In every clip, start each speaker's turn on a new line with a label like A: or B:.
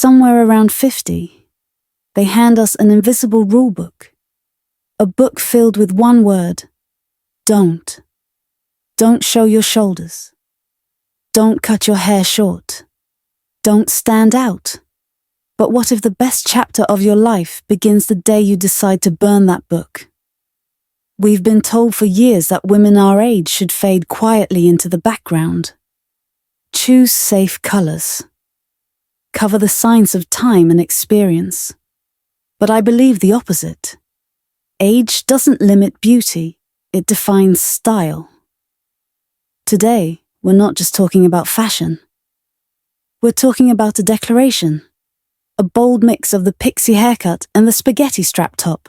A: Somewhere around 50, they hand us an invisible rulebook, a book filled with one word: don't. Don't show your shoulders. Don't cut your hair short. Don't stand out. But what if the best chapter of your life begins the day you decide to burn that book? We've been told for years that women our age should fade quietly into the background. Choose safe colors. Cover the signs of time and experience. But I believe the opposite. Age doesn't limit beauty, it defines style. Today, we're not just talking about fashion. We're talking about a declaration, a bold mix of the Pixie haircut and the spaghetti strap top.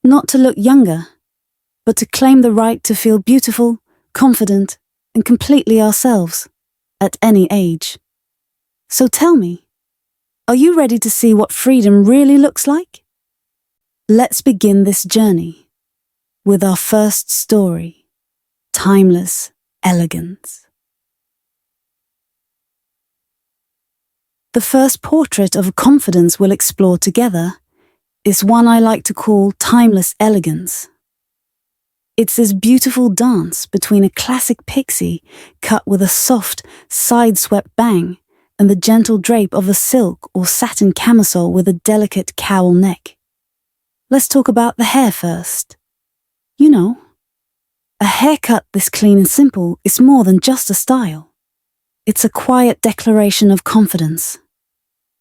A: Not to look younger, but to claim the right to feel beautiful, confident, and completely ourselves, at any age. So tell me, are you ready to see what freedom really looks like? Let's begin this journey with our first story, Timeless Elegance. The first portrait of confidence we'll explore together is one I like to call Timeless Elegance. It's this beautiful dance between a classic pixie cut with a soft, side-swept bang and the gentle drape of a silk or satin camisole with a delicate cowl neck. Let's talk about the hair first. You know, a haircut this clean and simple is more than just a style. It's a quiet declaration of confidence.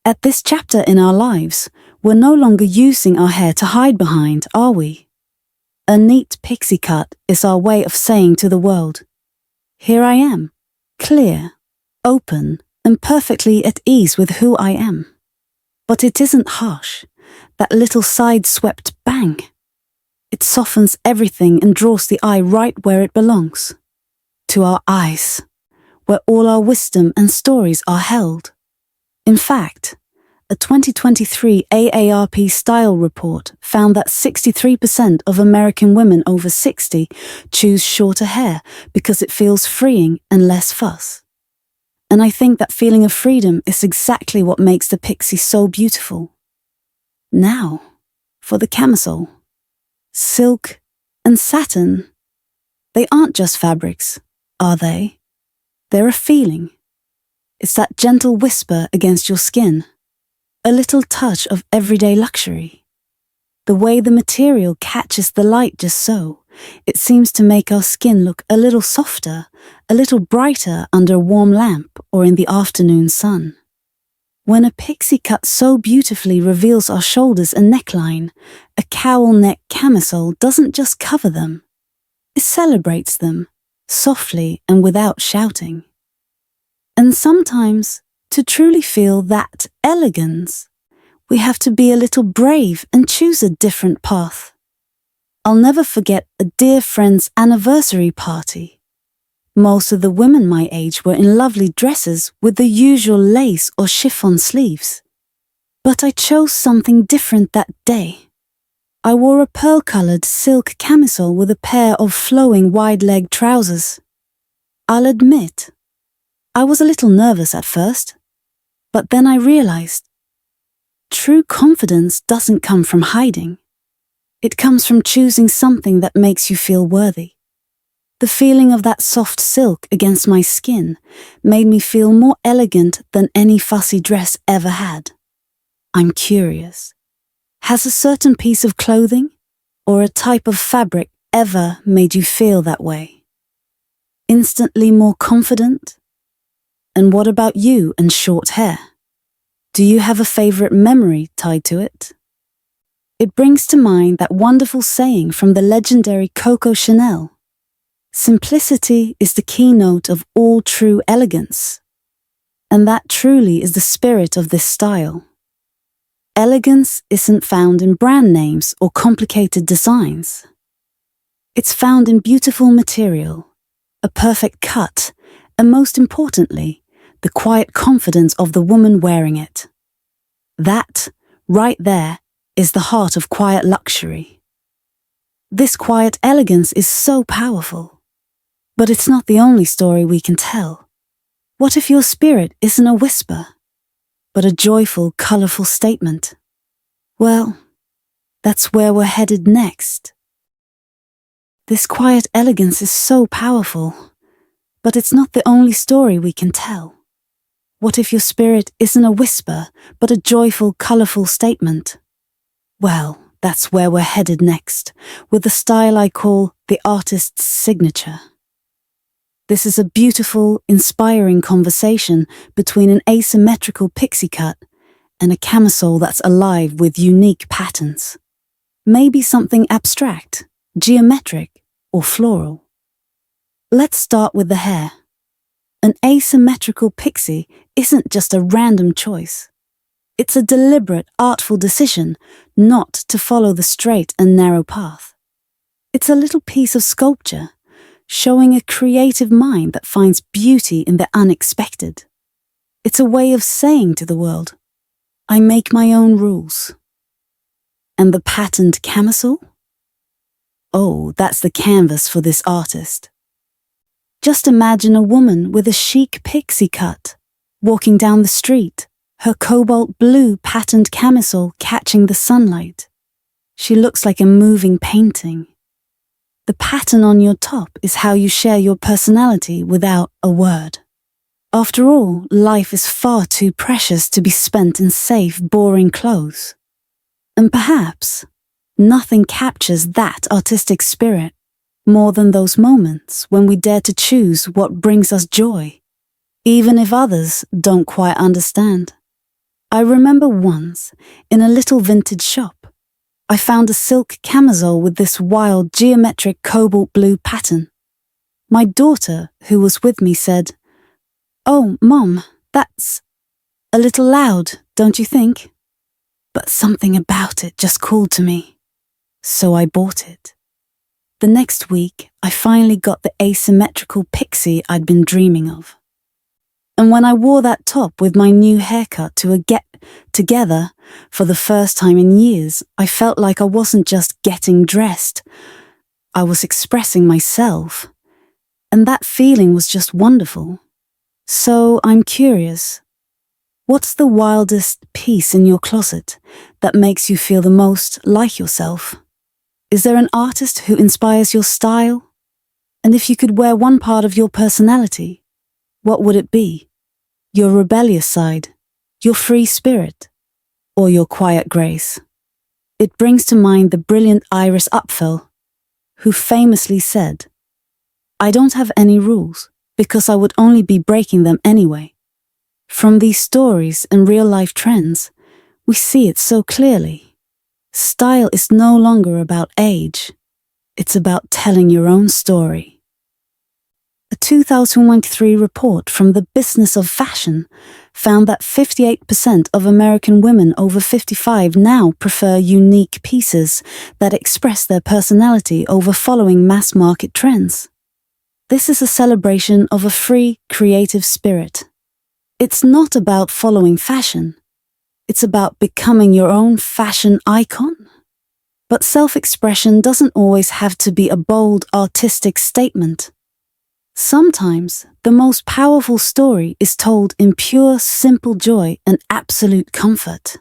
A: At this chapter in our lives, we're no longer using our hair to hide behind, are we? A neat pixie cut is our way of saying to the world, here I am, clear, open, and perfectly at ease with who I am. But it isn't harsh, that little side-swept bang. It softens everything and draws the eye right where it belongs, to our eyes, where all our wisdom and stories are held. In fact, a 2023 AARP style report found that 63% of American women over 60 choose shorter hair because it feels freeing and less fuss. And I think that feeling of freedom is exactly what makes the pixie so beautiful. Now, for the camisole. Silk and satin, they aren't just fabrics, are they? They're a feeling. It's that gentle whisper against your skin, a little touch of everyday luxury. The way the material catches the light just so, it seems to make our skin look a little softer, a little brighter under a warm lamp or in the afternoon sun. When a pixie cut so beautifully reveals our shoulders and neckline, a cowl neck camisole doesn't just cover them. It celebrates them, softly and without shouting. And sometimes, to truly feel that elegance, we have to be a little brave and choose a different path. I'll never forget a dear friend's anniversary party. Most of the women my age were in lovely dresses with the usual lace or chiffon sleeves. But I chose something different that day. I wore a pearl-colored silk camisole with a pair of flowing wide-leg trousers. I'll admit, I was a little nervous at first, but then I realized true confidence doesn't come from hiding. It comes from choosing something that makes you feel worthy. The feeling of that soft silk against my skin made me feel more elegant than any fussy dress ever had. I'm curious. Has a certain piece of clothing or a type of fabric ever made you feel that way? Instantly more confident? And what about you and short hair? Do you have a favorite memory tied to it? It brings to mind that wonderful saying from the legendary Coco Chanel. Simplicity is the keynote of all true elegance. And that truly is the spirit of this style. Elegance isn't found in brand names or complicated designs. It's found in beautiful material, a perfect cut, and most importantly, the quiet confidence of the woman wearing it. That, right there, is the heart of quiet luxury. This quiet elegance is so powerful. But it's not the only story we can tell. What if your spirit isn't a whisper? but a joyful, colorful statement. Well, that's where we're headed next. This quiet elegance is so powerful, but it's not the only story we can tell. What if your spirit isn't a whisper, but a joyful, colorful statement? Well, that's where we're headed next, with the style I call the artist's signature. This is a beautiful, inspiring conversation between an asymmetrical pixie cut and a camisole that's alive with unique patterns. Maybe something abstract, geometric, or floral. Let's start with the hair. An asymmetrical pixie isn't just a random choice. It's a deliberate, artful decision not to follow the straight and narrow path. It's a little piece of sculpture, showing a creative mind that finds beauty in the unexpected. It's a way of saying to the world, I make my own rules. And the patterned camisole? Oh, that's the canvas for this artist. Just imagine a woman with a chic pixie cut, walking down the street, her cobalt blue patterned camisole catching the sunlight. She looks like a moving painting. The pattern on your top is how you share your personality without a word. After all, life is far too precious to be spent in safe, boring clothes. And perhaps nothing captures that artistic spirit more than those moments when we dare to choose what brings us joy, even if others don't quite understand. I remember once, in a little vintage shop, I found a silk camisole with this wild geometric cobalt blue pattern. My daughter, who was with me, said, "Oh, Mom, that's a little loud, don't you think?" But something about it just called to me, so I bought it. The next week, I finally got the asymmetrical pixie I'd been dreaming of. And when I wore that top with my new haircut to a get-together for the first time in years, I felt like I wasn't just getting dressed. I was expressing myself. And that feeling was just wonderful. So I'm curious, what's the wildest piece in your closet that makes you feel the most like yourself? Is there an artist who inspires your style? And if you could wear one part of your personality, what would it be? Your rebellious side, your free spirit, or your quiet grace? It brings to mind the brilliant Iris Apfel, who famously said, "I don't have any rules because I would only be breaking them anyway." From these stories and real-life trends, we see it so clearly. Style is no longer about age. It's about telling your own story. A 2023 report from the Business of Fashion found that 58% of American women over 55 now prefer unique pieces that express their personality over following mass-market trends. This is a celebration of a free, creative spirit. It's not about following fashion. It's about becoming your own fashion icon. But self-expression doesn't always have to be a bold, artistic statement. Sometimes, the most powerful story is told in pure, simple joy and absolute comfort.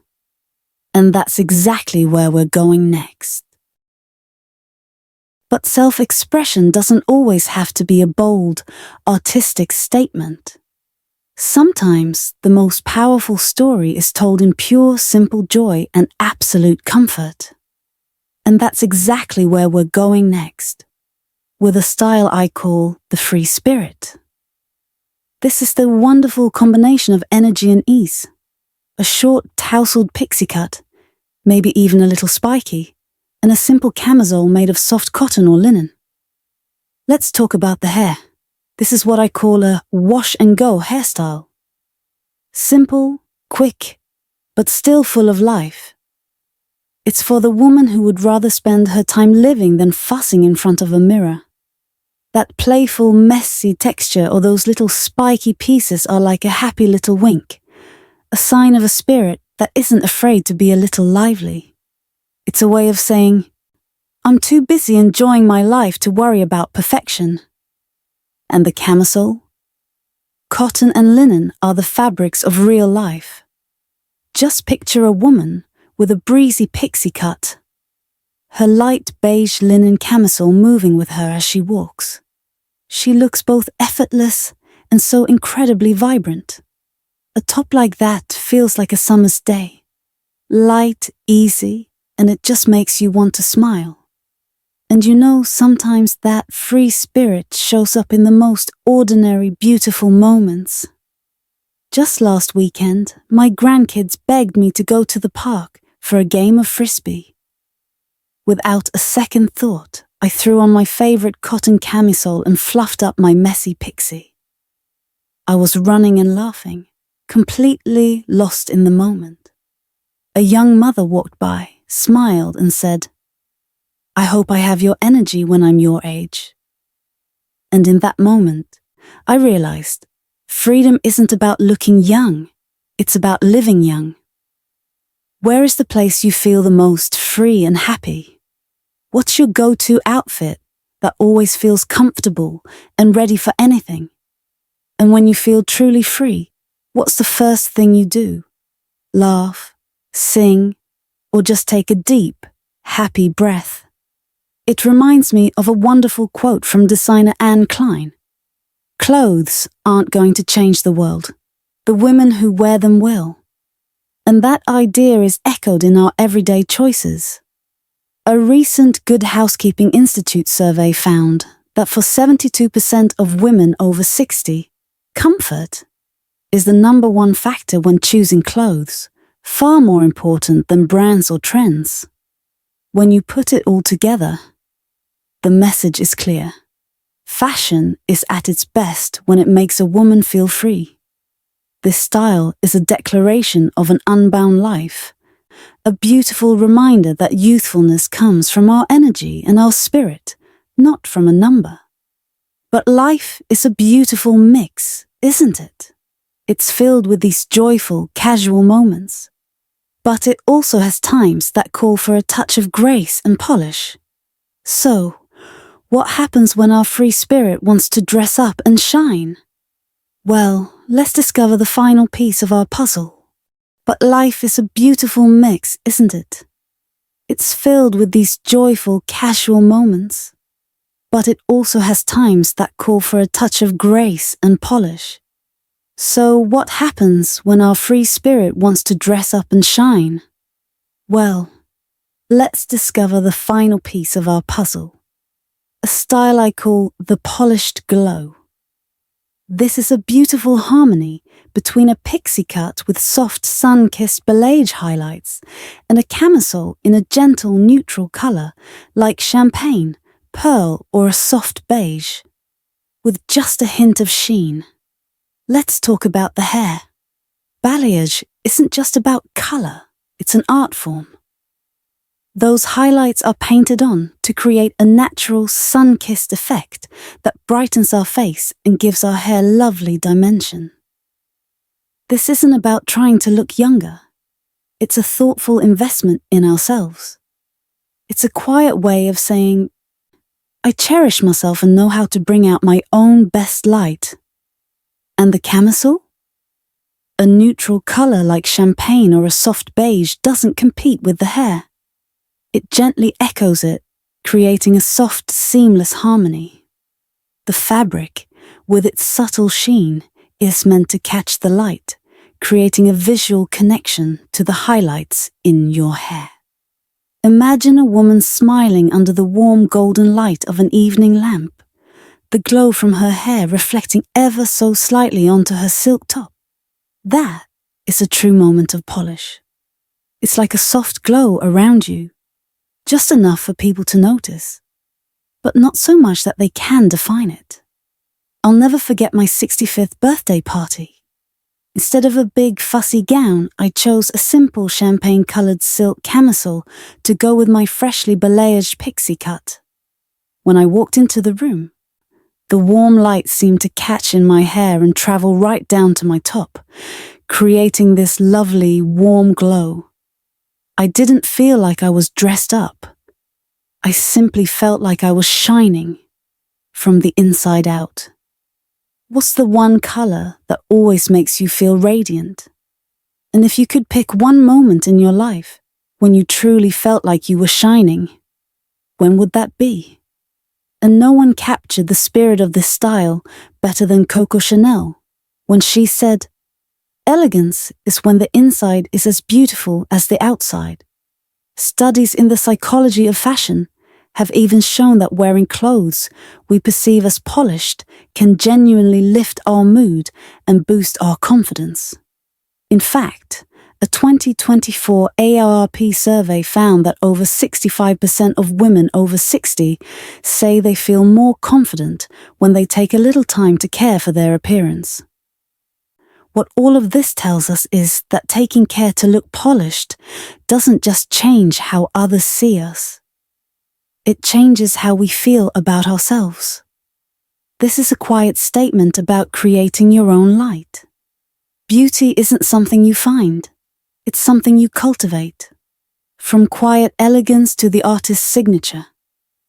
A: And that's exactly where we're going next. But self-expression doesn't always have to be a bold, artistic statement. Sometimes the most powerful story is told in pure, simple joy and absolute comfort. And that's exactly where we're going next, with a style I call the free spirit. This is the wonderful combination of energy and ease. A short, tousled pixie cut, maybe even a little spiky, and a simple camisole made of soft cotton or linen. Let's talk about the hair. This is what I call a wash-and-go hairstyle. Simple, quick, but still full of life. It's for the woman who would rather spend her time living than fussing in front of a mirror. That playful, messy texture or those little spiky pieces are like a happy little wink, a sign of a spirit that isn't afraid to be a little lively. It's a way of saying, I'm too busy enjoying my life to worry about perfection. And the camisole? Cotton and linen are the fabrics of real life. Just picture a woman with a breezy pixie cut, her light beige linen camisole moving with her as she walks. She looks both effortless and so incredibly vibrant. A top like that feels like a summer's day. Light, easy, and it just makes you want to smile. And you know, sometimes that free spirit shows up in the most ordinary, beautiful moments. Just last weekend, my grandkids begged me to go to the park for a game of frisbee. Without a second thought, I threw on my favorite cotton camisole and fluffed up my messy pixie. I was running and laughing, completely lost in the moment. A young mother walked by, smiled and said, "I hope I have your energy when I'm your age." And in that moment, I realized freedom isn't about looking young, it's about living young. Where is the place you feel the most free and happy? What's your go-to outfit that always feels comfortable and ready for anything? And when you feel truly free, what's the first thing you do? Laugh, sing, or just take a deep, happy breath? It reminds me of a wonderful quote from designer Anne Klein. "Clothes aren't going to change the world. The women who wear them will." And that idea is echoed in our everyday choices. A recent Good Housekeeping Institute survey found that for 72% of women over 60, comfort is the number one factor when choosing clothes, far more important than brands or trends. When you put it all together, the message is clear. Fashion is at its best when it makes a woman feel free. This style is a declaration of an unbound life, a beautiful reminder that youthfulness comes from our energy and our spirit, not from a number. But life is a beautiful mix, isn't it? It's filled with these joyful, casual moments. But it also has times that call for a touch of grace and polish. So, what happens when our free spirit wants to dress up and shine? Well, let's discover the final piece of our puzzle. But life is a beautiful mix, isn't it? It's filled with these joyful, casual moments. But it also has times that call for a touch of grace and polish. So what happens when our free spirit wants to dress up and shine? Well, let's discover the final piece of our puzzle. A style I call the polished glow. This is a beautiful harmony between a pixie cut with soft sun-kissed balayage highlights and a camisole in a gentle neutral color like champagne, pearl or a soft beige, with just a hint of sheen. Let's talk about the hair. Balayage isn't just about color, it's an art form. Those highlights are painted on to create a natural sun-kissed effect that brightens our face and gives our hair lovely dimension. This isn't about trying to look younger. It's a thoughtful investment in ourselves. It's a quiet way of saying, I cherish myself and know how to bring out my own best light. And the camisole? A neutral color like champagne or a soft beige doesn't compete with the hair. It gently echoes it, creating a soft, seamless harmony. The fabric, with its subtle sheen, is meant to catch the light, creating a visual connection to the highlights in your hair. Imagine a woman smiling under the warm golden light of an evening lamp, the glow from her hair reflecting ever so slightly onto her silk top. That is a true moment of polish. It's like a soft glow around you, just enough for people to notice, but not so much that they can define it. I'll never forget my 65th birthday party. Instead of a big fussy gown, I chose a simple champagne-colored silk camisole to go with my freshly balayaged pixie cut. When I walked into the room, the warm light seemed to catch in my hair and travel right down to my top, creating this lovely, warm glow. I didn't feel like I was dressed up. I simply felt like I was shining from the inside out. What's the one color that always makes you feel radiant? And if you could pick one moment in your life when you truly felt like you were shining, when would that be? And no one captured the spirit of this style better than Coco Chanel when she said, "Elegance is when the inside is as beautiful as the outside." Studies in the psychology of fashion have even shown that wearing clothes we perceive as polished can genuinely lift our mood and boost our confidence. In fact, a 2024 AARP survey found that over 65% of women over 60 say they feel more confident when they take a little time to care for their appearance. What all of this tells us is that taking care to look polished doesn't just change how others see us. It changes how we feel about ourselves. This is a quiet statement about creating your own light. Beauty isn't something you find, it's something you cultivate. From quiet elegance to the artist's signature,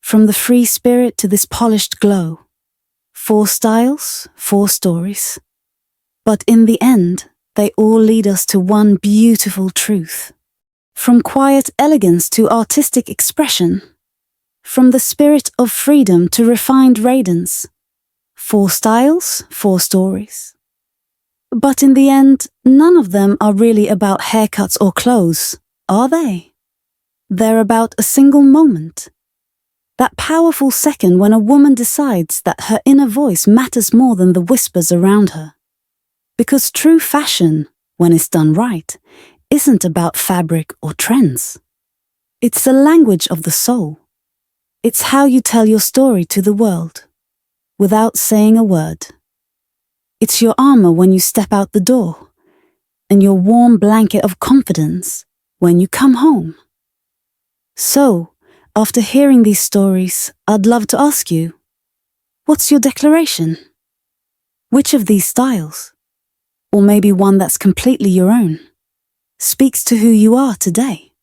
A: from the free spirit to this polished glow. 4 styles, 4 stories. But in the end, they all lead us to one beautiful truth. From quiet elegance to artistic expression, from the spirit of freedom to refined radiance. 4 styles, 4 stories. But in the end, none of them are really about haircuts or clothes, are they? They're about a single moment. That powerful second when a woman decides that her inner voice matters more than the whispers around her. Because true fashion, when it's done right, isn't about fabric or trends. It's the language of the soul. It's how you tell your story to the world, without saying a word. It's your armor when you step out the door, and your warm blanket of confidence when you come home. So, after hearing these stories, I'd love to ask you, what's your declaration? Which of these styles, or maybe one that's completely your own, speaks to who you are today?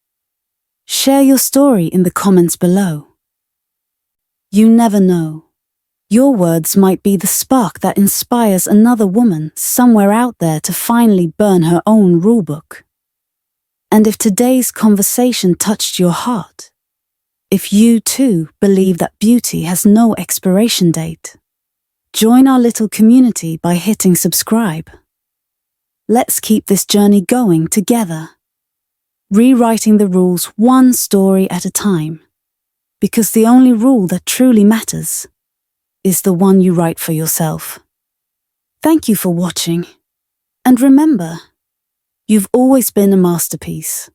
A: Share your story in the comments below. You never know. Your words might be the spark that inspires another woman somewhere out there to finally burn her own rulebook. And if today's conversation touched your heart, if you too believe that beauty has no expiration date, join our little community by hitting subscribe. Let's keep this journey going together, rewriting the rules one story at a time. Because the only rule that truly matters is the one you write for yourself. Thank you for watching. And remember, you've always been a masterpiece.